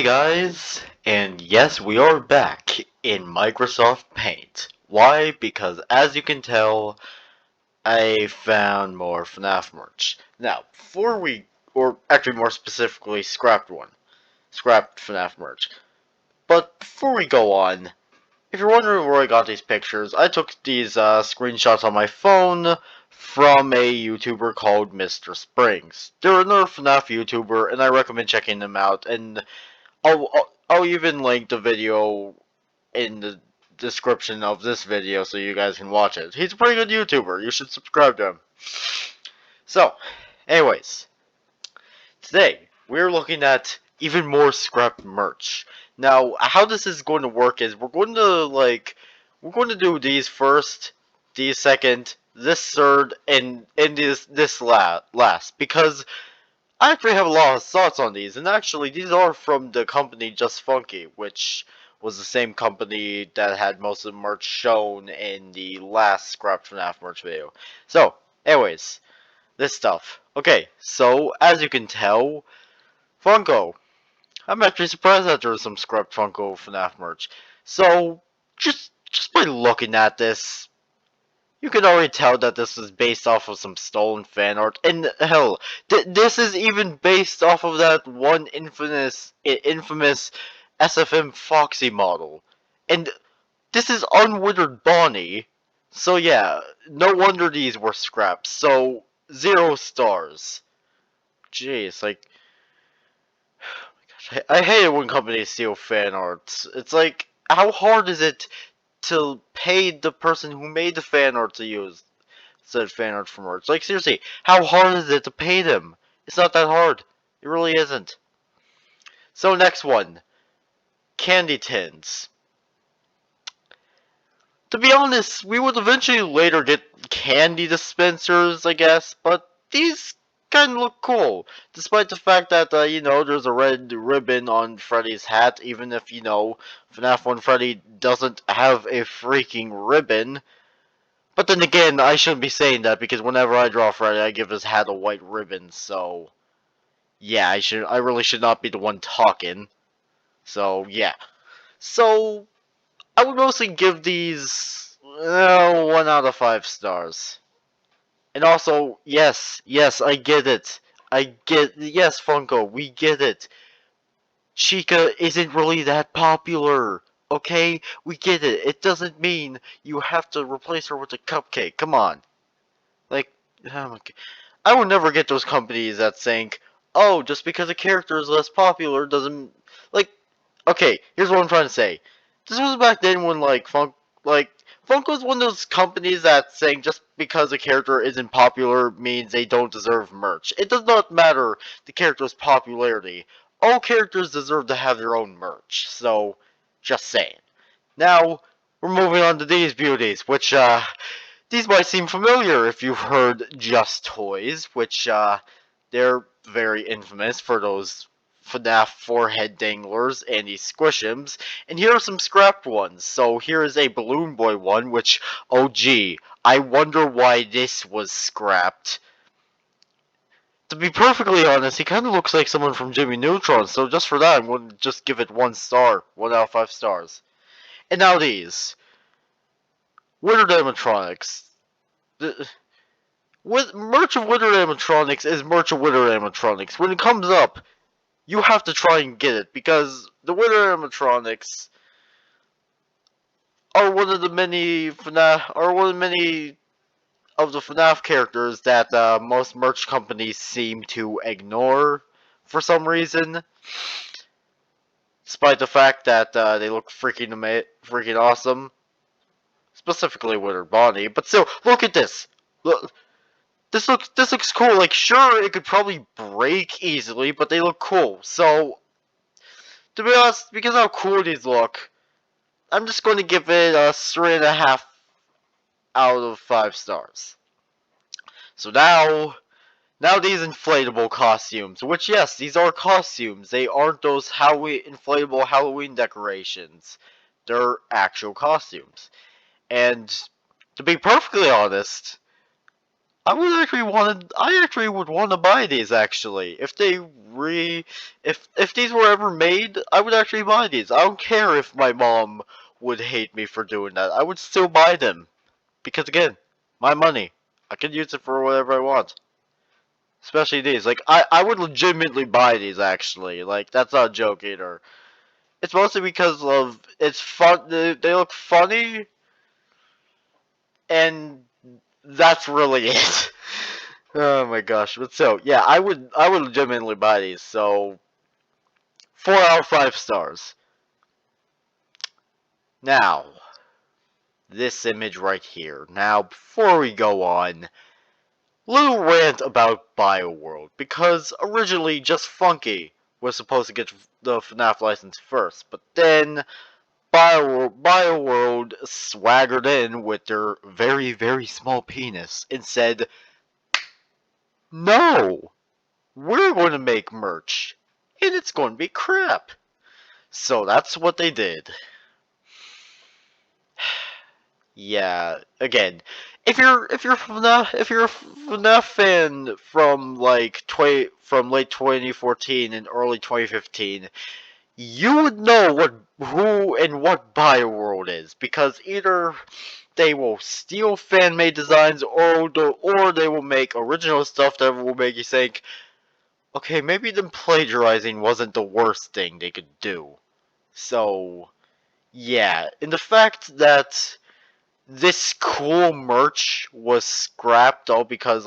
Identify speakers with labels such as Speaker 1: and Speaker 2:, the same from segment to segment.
Speaker 1: guys, and yes, we are back in Microsoft Paint. Why? Because as you can tell, I found more FNAF merch. Now, before we, or actually more specifically, scrapped FNAF merch. But before we go on, if you're wondering where I got these pictures, I took these screenshots on my phone from a YouTuber called Mr. Springs. They're another FNAF YouTuber, and I recommend checking them out, and I'll even link the video in the description of this video so you guys can watch it. He's a pretty good YouTuber. You should subscribe to him. So, anyways, today we're looking at even more scrap merch. Now, how this is going to work is we're going to do these first, these second, this third, and this last because I actually have a lot of thoughts on these, and actually these are from the company Just Funky, which was the same company that had most of the merch shown in the last Scrapped FNAF merch video. So, anyways, this stuff. Okay, so as you can tell, Funko. I'm actually surprised that there's some Scrapped Funko FNAF merch. So, just by looking at this, you can already tell that this is based off of some stolen fan art, and hell, this is even based off of that one infamous SFM Foxy model. And this is unwithered Bonnie, so yeah, no wonder these were scraps. So 0 stars. Jeez, like, oh my gosh, I hate it when companies steal fan art. It's like, how hard is it to pay the person who made the fan art to use said fan art for merch? Like, seriously, how hard is it to pay them? It's not that hard. It really isn't. So, next one. Candy tins. To be honest, we would eventually later get candy dispensers, I guess, but these kind of look cool. Despite the fact that, there's a red ribbon on Freddy's hat, even if, FNAF 1 Freddy doesn't have a freaking ribbon. But then again, I shouldn't be saying that because whenever I draw Freddy, I give his hat a white ribbon. So yeah, I really should not be the one talking. So yeah. So I would mostly give these 1 out of 5 stars. And also, yes, I get it. Yes, Funko, we get it. Chica isn't really that popular. Okay, we get it. It doesn't mean you have to replace her with a cupcake. Come on. Like, oh my God. I would never get those companies that think, oh, just because a character is less popular doesn't like. Okay, here's what I'm trying to say. This was back then when Funko was one of those companies that saying just because a character isn't popular means they don't deserve merch. It does not matter the character's popularity. All characters deserve to have their own merch. So, just saying. Now, we're moving on to these beauties, which these might seem familiar if you've heard Just Toys, which they're very infamous for those FNAF forehead danglers and these squishums. And here are some scrapped ones. So here is a Balloon Boy one, which, oh gee, I wonder why this was scrapped. To be perfectly honest, he kind of looks like someone from Jimmy Neutron, so just for that, I'm going to just give it 1 star. 1 out of 5 stars. And now these. Winter animatronics. With merch of Winter animatronics is merch of Winter animatronics. When it comes up, you have to try and get it because the Winter animatronics are one of the many of the FNAF characters that most merch companies seem to ignore for some reason, despite the fact that they look freaking awesome. Specifically Winter Bonnie, but still, look at this. Look, this looks cool. Like, sure, it could probably break easily, but they look cool. So, to be honest, because of how cool these look, I'm just going to give it a 3.5 out of 5 stars. So now these inflatable costumes, which yes, these are costumes. They aren't those inflatable Halloween decorations. They're actual costumes. And to be perfectly honest, I actually would want to buy these actually. If these were ever made, I would actually buy these. I don't care if my mom would hate me for doing that. I would still buy them. Because again, my money. I can use it for whatever I want. Especially these. Like I would legitimately buy these actually. Like that's not a joke either. It's mostly because of it's fun. They look funny, and that's really it. Oh my gosh. But so yeah, I would legitimately buy these. So 4 out of 5 stars. Now this image right here. Now before we go on, little rant about BioWorld, because originally just Funky was supposed to get the FNAF license first, but then BioWorld swaggered in with their very, very small penis and said, no, we're going to make merch, and it's going to be crap. So that's what they did. Yeah, again, if you're a FNAF fan from from late 2014 and early 2015, you would know who and what BioWorld is, because either they will steal fan made designs, or they will make original stuff that will make you think, okay, maybe them plagiarizing wasn't the worst thing they could do. So yeah, and the fact that this cool merch was scrapped all because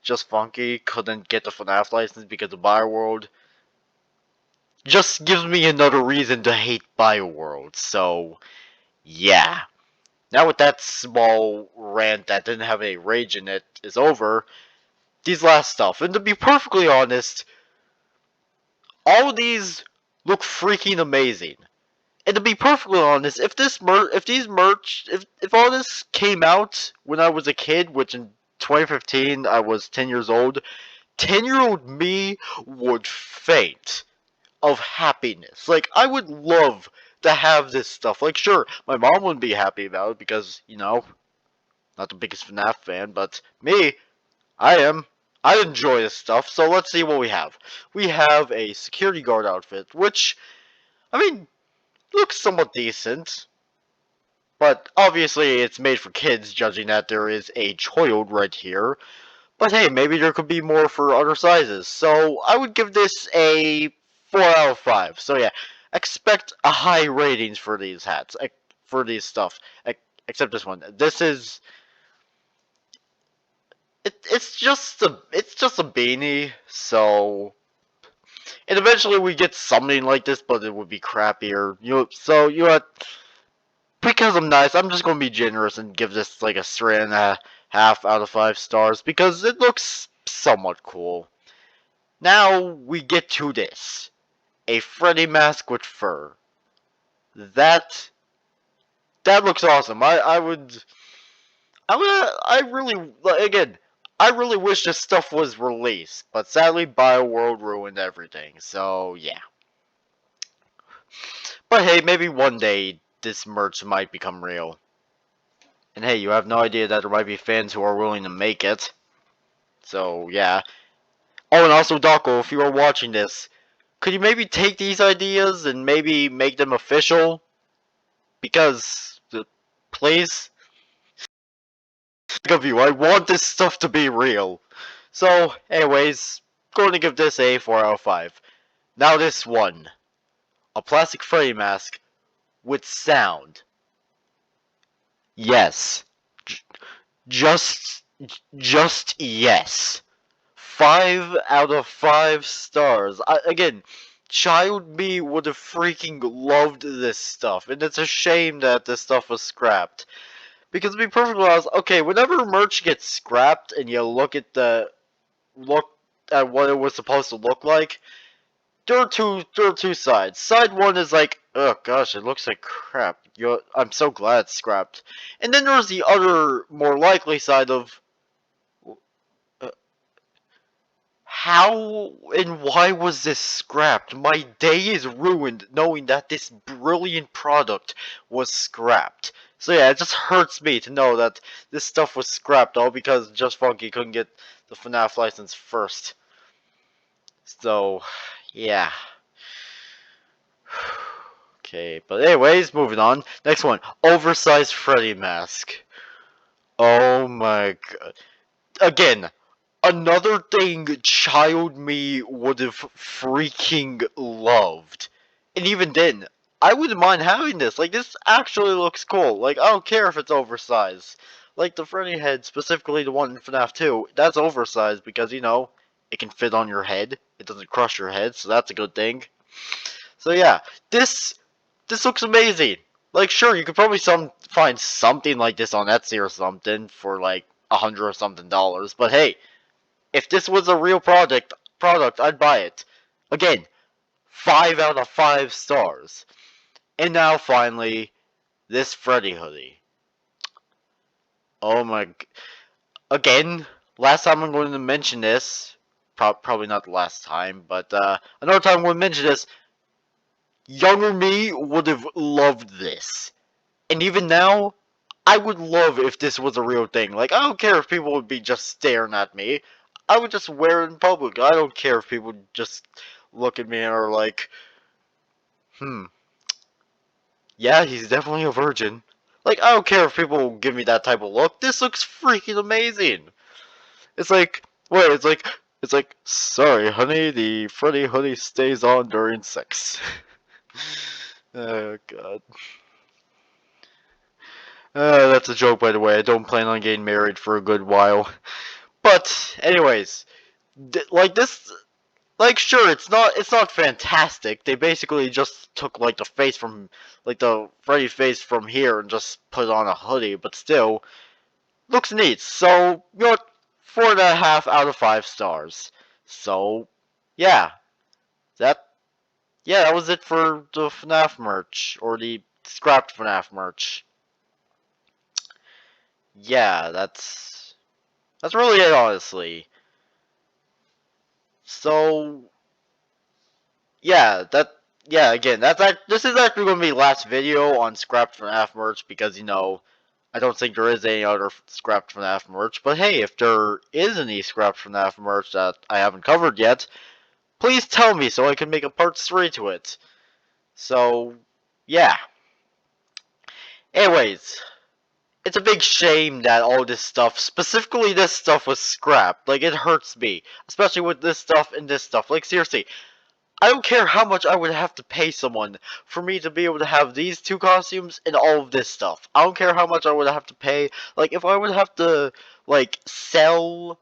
Speaker 1: just Funky couldn't get the FNAF license because of BioWorld just gives me another reason to hate BioWorld. So yeah. Now with that small rant that didn't have any rage in it is over, these last stuff. And to be perfectly honest, all of these look freaking amazing. And to be perfectly honest, if all this came out when I was a kid, which in 2015 I was 10 years old, 10-year-old me would faint of happiness. Like, I would love to have this stuff. Like, sure, my mom wouldn't be happy about it because, not the biggest FNAF fan, but me, I am. I enjoy this stuff, so let's see what we have. We have a security guard outfit, which, I mean, looks somewhat decent. But obviously it's made for kids, judging that there is a child right here. But hey, maybe there could be more for other sizes. So I would give this a 4 out of 5. So yeah, expect a high ratings for these hats, for these stuff. Except this one. This is it's just a beanie. So and eventually we get something like this, but it would be crappier. So you know what? Because I'm nice, I'm just gonna be generous and give this like a 3.5 out of 5 stars because it looks somewhat cool. Now we get to this. A Freddy mask with fur. That that looks awesome. I really again I really wish this stuff was released, but sadly BioWorld ruined everything. So yeah. But hey, maybe one day this merch might become real. And hey, you have no idea that there might be fans who are willing to make it. So yeah. Oh, and also Dako, if you are watching this, could you maybe take these ideas and maybe make them official? Because, please, of you, I want this stuff to be real. So, anyways, going to give this a 4 out of 5. Now this one, a plastic Freddy mask with sound. Yes, J- just, just yes. 5 out of 5 stars. Again, child me would have freaking loved this stuff, and it's a shame that this stuff was scrapped. Because to be perfectly honest, okay, whenever merch gets scrapped and you look at what it was supposed to look like, there are two sides. Side one is like, oh gosh, it looks like crap. I'm so glad it's scrapped. And then there's the other more likely side of, uh, how and why was this scrapped? My day is ruined knowing that this brilliant product was scrapped. So yeah, it just hurts me to know that this stuff was scrapped all because Just Funky couldn't get the FNAF license first. So, yeah. Okay, but anyways, moving on. Next one, oversized Freddy mask. Oh my god. Again, another thing child me would have freaking loved. And even then, I wouldn't mind having this. Like, this actually looks cool. Like, I don't care if it's oversized. Like, the Freddy head, specifically the one in FNAF 2, that's oversized because, you know, it can fit on your head. It doesn't crush your head, so that's a good thing. So yeah, this this looks amazing. Like, sure, you could probably find something like this on Etsy or something for like $100 or something dollars. But hey, if this was a real product, I'd buy it. Again, 5 out of 5 stars. And now finally, this Freddy hoodie. Oh my! Again, last time I'm going to mention this. Probably not the last time, but another time I'm going to mention this. Younger me would have loved this. And even now, I would love if this was a real thing. Like, I don't care if people would be just staring at me. I would just wear it in public. I don't care if people just look at me and are like, yeah, he's definitely a virgin. Like, I don't care if people give me that type of look. This looks freaking amazing. It's like, wait, it's like, sorry, honey, the Freddy hoodie stays on during sex. Oh, God. That's a joke, by the way. I don't plan on getting married for a good while. But, anyways, like this, like sure, it's not fantastic. They basically just took like the face from, like the Freddy face from here and just put on a hoodie. But still, looks neat. So you know, 4.5 out of 5 stars. So, yeah, that that was it for the FNAF merch or the scrapped FNAF merch. Yeah, that's really it, honestly. So yeah, again, this is actually going to be the last video on scrapped FNAF merch because you know I don't think there is any other scrapped FNAF merch. But hey, if there is any scrapped FNAF merch that I haven't covered yet, please tell me so I can make a part 3 to it. So yeah. Anyways, it's a big shame that all this stuff, specifically this stuff, was scrapped. Like, it hurts me, especially with this stuff and this stuff. Like, seriously, I don't care how much I would have to pay someone for me to be able to have these 2 costumes and all of this stuff. I don't care how much I would have to pay. Like, if I would have to, like, sell.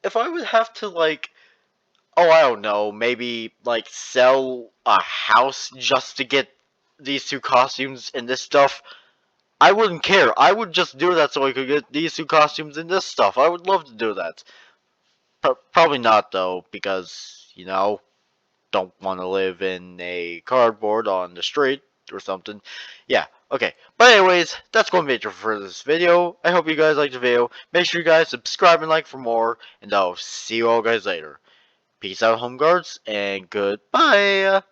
Speaker 1: If I would have to, like. Oh, I don't know. Maybe, like, sell a house just to get these 2 costumes and this stuff. I wouldn't care. I would just do that so I could get these 2 costumes and this stuff. I would love to do that. Probably not, though, because, you know, don't want to live in a cardboard on the street or something. Yeah, okay. But anyways, that's going to be it for this video. I hope you guys liked the video. Make sure you guys subscribe and like for more. And I'll see you all guys later. Peace out, home guards, and goodbye.